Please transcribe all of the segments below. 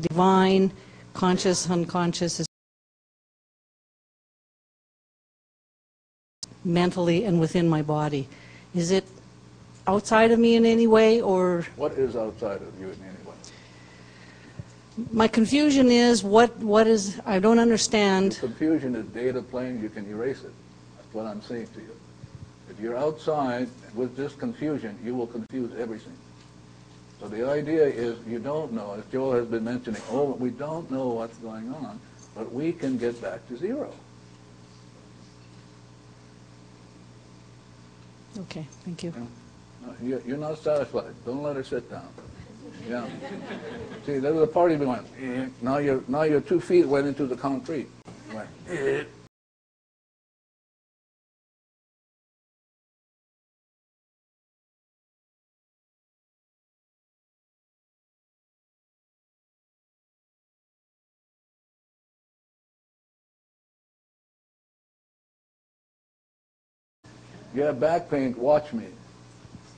divine, conscious, unconscious, is mentally and within my body. Is it outside of me in any way, or? What is outside of you in any way? My confusion is what is, I don't understand. Your confusion is data plane, you can erase it. That's what I'm saying to you. If you're outside with this confusion, you will confuse everything. So the idea is you don't know, as Joel has been mentioning, oh, we don't know what's going on, but we can get back to zero. Okay, thank you. No, you're not satisfied. Don't let her sit down. Yeah. See, there was a party we went, now your 2 feet went into the concrete. Went, You have back pain, watch me.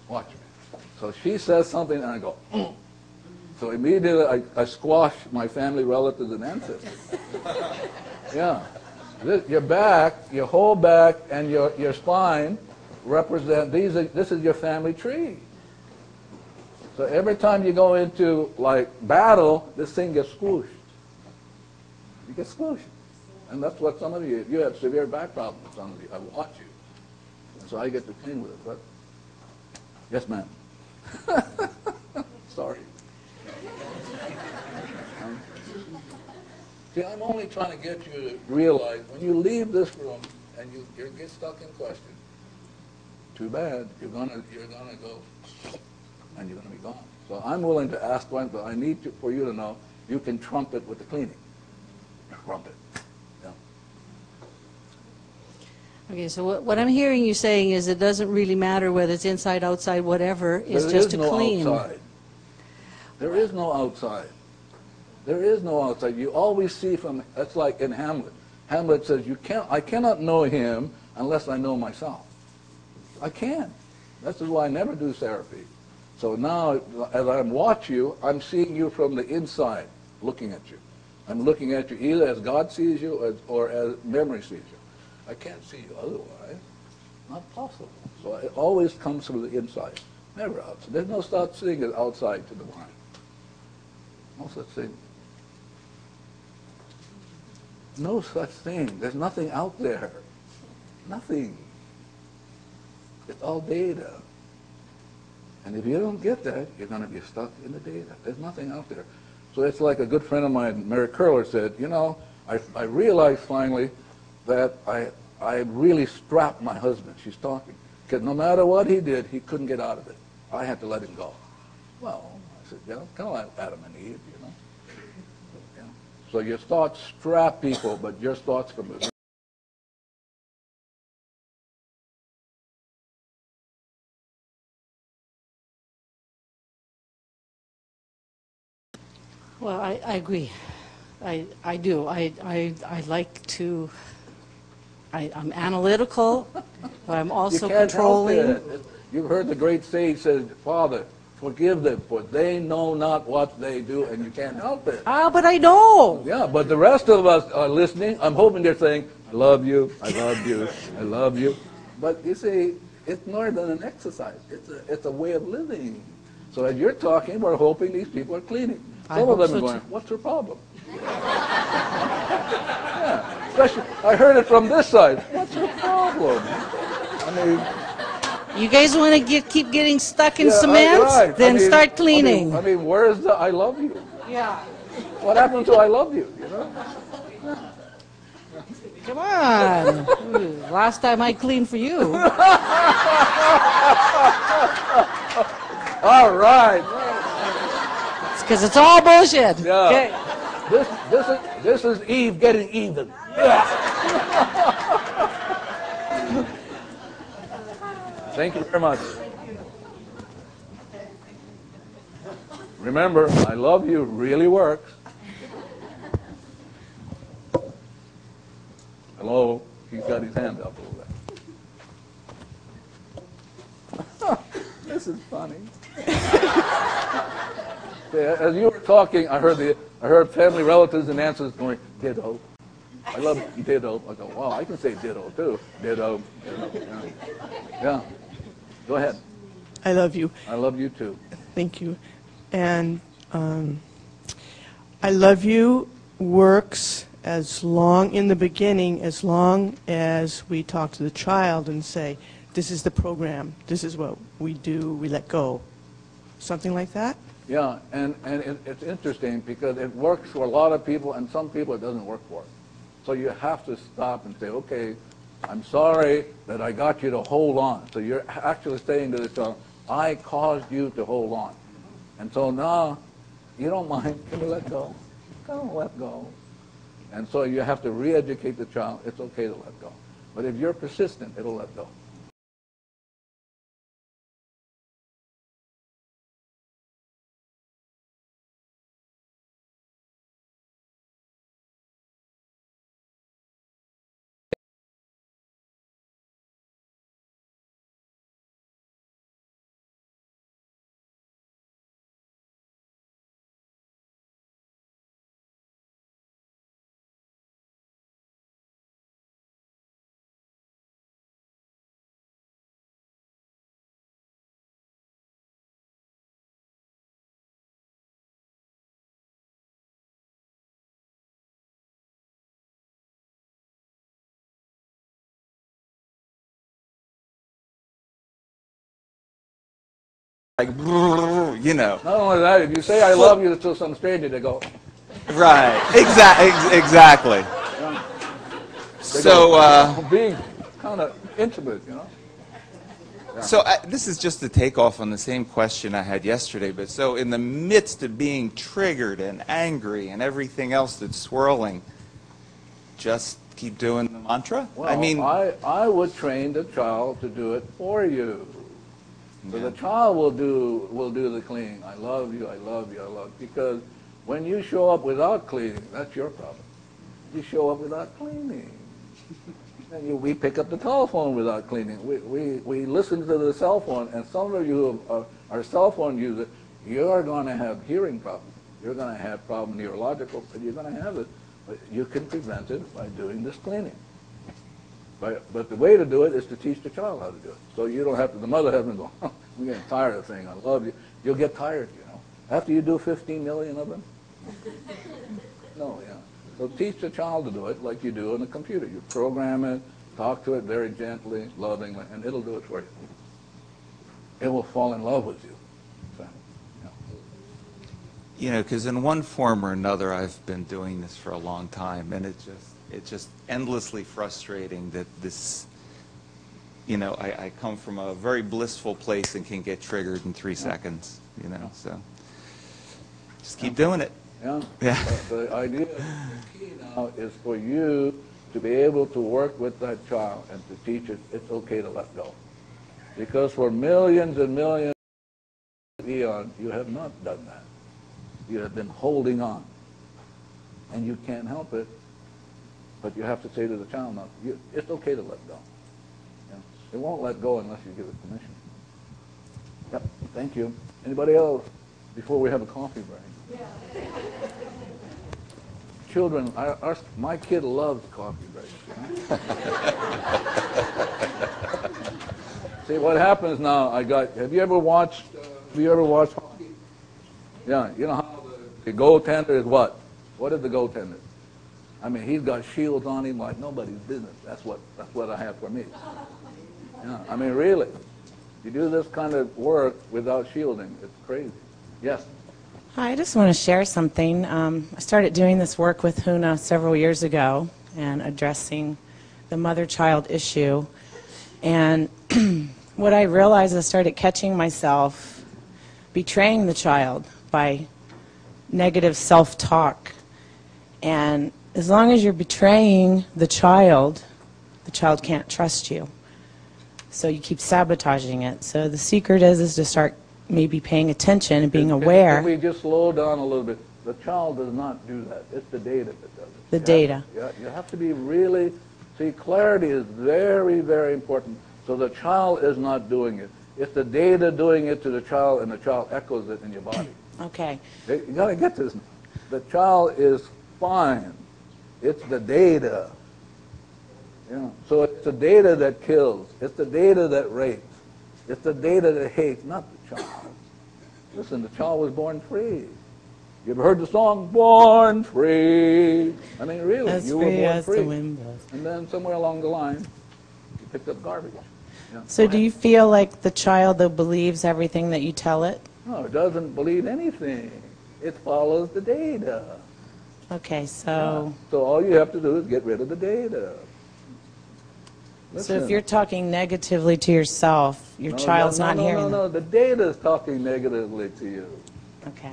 Watch me. So she says something and I go, So immediately I squash my family relatives and ancestors. Yeah. Your back, your whole back and your spine represent, this is your family tree. So every time you go into like battle, this thing gets squished. You get squished. And that's what some of you have severe back problems, some of you. I watch you. So I get to clean with it. But yes, ma'am. Sorry. See, I'm only trying to get you to realize when you leave this room and you get stuck in question, too bad. You're gonna go and you're gonna be gone. So I'm willing to ask one, but I need for you to know you can trump it with the cleaning. Trump it. Okay, so what I'm hearing you saying is it doesn't really matter whether it's inside, outside, whatever. It's just to clean. Outside. There is no outside. There is no outside. You always see from, that's like in Hamlet. Hamlet says, I cannot know him unless I know myself. I can't. This is why I never do therapy. So now, as I watch you, I'm seeing you from the inside, looking at you. I'm looking at you either as God sees you or as memory sees you. I can't see you otherwise. Not possible. So it always comes from the inside, never outside. There's no such thing as outside to the mind. No such thing. No such thing. There's nothing out there. Nothing. It's all data. And if you don't get that, you're going to be stuck in the data. There's nothing out there. So it's like a good friend of mine, Mary Curler, said, you know, I realized finally that I really strapped my husband. She's talking. Because no matter what he did, he couldn't get out of it. I had to let him go. Well, I said, you know, kind of like Adam and Eve, you know. Yeah. So your thoughts strap people, but your thoughts come with. Well, I agree. I do. I like to. I'm analytical, but I'm also controlling. You've heard the great sage says, Father, forgive them, for they know not what they do, and you can't help it. Ah, but I know. Yeah, but the rest of us are listening. I'm hoping they're saying, I love you, I love you, I love you. But you see, it's more than an exercise. It's a way of living. So as you're talking, we're hoping these people are cleaning. Some of them are going, what's your problem? Yeah, especially, I heard it from this side. What's your problem? I mean, you guys want to keep getting stuck in cement? Right. Then start cleaning. I mean, where is the I love you? Yeah. What happened to I love you? You know? Come on. Last time I cleaned for you. All right. It's because it's all bullshit. Yeah. Okay. This is Eve getting even. Thank you very much. Remember, I love you really works. Hello? He's got his hand up over there. This is funny. As you were talking, I heard family relatives and ancestors going, ditto. I love ditto. I go, wow, I can say ditto too. Ditto. Yeah. Go ahead. I love you. I love you too. Thank you. And I love you works in the beginning, as long as we talk to the child and say, this is the program, this is what we do, we let go. Something like that? Yeah, and it's interesting because it works for a lot of people, and some people it doesn't work for. So you have to stop and say, okay, I'm sorry that I got you to hold on. So you're actually saying to the child, I caused you to hold on. And so now, you don't mind, can you let go? Come on, let go. And so you have to re-educate the child, it's okay to let go. But if you're persistent, it'll let go. Like, you know. Not only that, if you say I love you to some stranger, they go. Right. Exactly. Yeah. So, being kind of intimate, you know. Yeah. So this is just to take off on the same question I had yesterday. But so in the midst of being triggered and angry and everything else that's swirling, just keep doing the mantra? Well, I mean, I would train the child to do it for you. So the child will do the cleaning. I love you, I love you, I love you. Because when you show up without cleaning, that's your problem. You show up without cleaning. And we pick up the telephone without cleaning. We listen to the cell phone, and some of you who are cell phone users, you're going to have hearing problems. You're going to have problem neurological, but you're going to have it. But you can prevent it by doing this cleaning. But the way to do it is to teach the child how to do it. So you don't have to, the mother hasn't go, I'm getting tired of saying I love you. You'll get tired, you know. After you do 15 million of them. No, yeah. So teach the child to do it like you do on a computer. You program it, talk to it very gently, lovingly, and it'll do it for you. It will fall in love with you. So, yeah. you know, because in one form or another, I've been doing this for a long time, and it's just endlessly frustrating that this, you know, I come from a very blissful place and can get triggered in 3 seconds, you know, so just keep doing it. Yeah. Yeah. The idea, the key now is for you to be able to work with that child and to teach it it's okay to let go. Because for millions and millions of eons, you have not done that. You have been holding on. And you can't help it, but you have to say to the child, no, it's okay to let go. Yeah. It won't let go unless you give it permission. Yep, thank you. Anybody else before we have a coffee break? Yeah. Children, my kid loves coffee breaks. You know? See, what happens now, have you ever watched hockey? Yeah, you know how the goaltender is what? What is the goaltender? I mean, he's got shields on him like nobody's business. That's what I have for me. Yeah, I mean, really. You do this kind of work without shielding, it's crazy. Yes? Hi, I just want to share something. I started doing this work with Huna several years ago and addressing the mother-child issue. And what I realized, I started catching myself betraying the child by negative self-talk. And as long as you're betraying the child can't trust you. So you keep sabotaging it. So the secret is to start maybe paying attention and being aware. Can we just slow down a little bit? The child does not do that. It's the data that does it. The data. You have to be really, see, clarity is very, very important. So the child is not doing it. It's the data doing it to the child, and the child echoes it in your body. Okay. You got to get this. The child is fine. It's the data. You know, so it's the data that kills. It's the data that rapes. It's the data that hates, not the child. Listen, the child was born free. You ever heard the song, Born Free? I mean, really, As you were free born as free. the wind blows. And then somewhere along the line, you picked up garbage. Yeah. So do you feel like the child, though, believes everything that you tell it? No, it doesn't believe anything. It follows the data. Okay, so... So all you have to do is get rid of the data. So if you're talking negatively to yourself, your child's not hearing No, the data is talking negatively to you. Okay.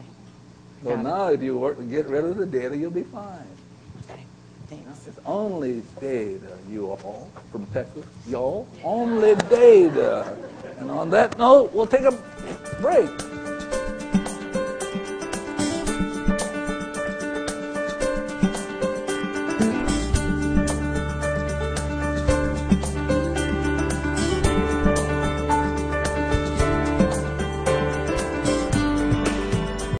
So Got it. now if you work to get rid of the data, you'll be fine. Okay, thanks. It's only data, you all, from Texas. Y'all, only data. And on that note, we'll take a break.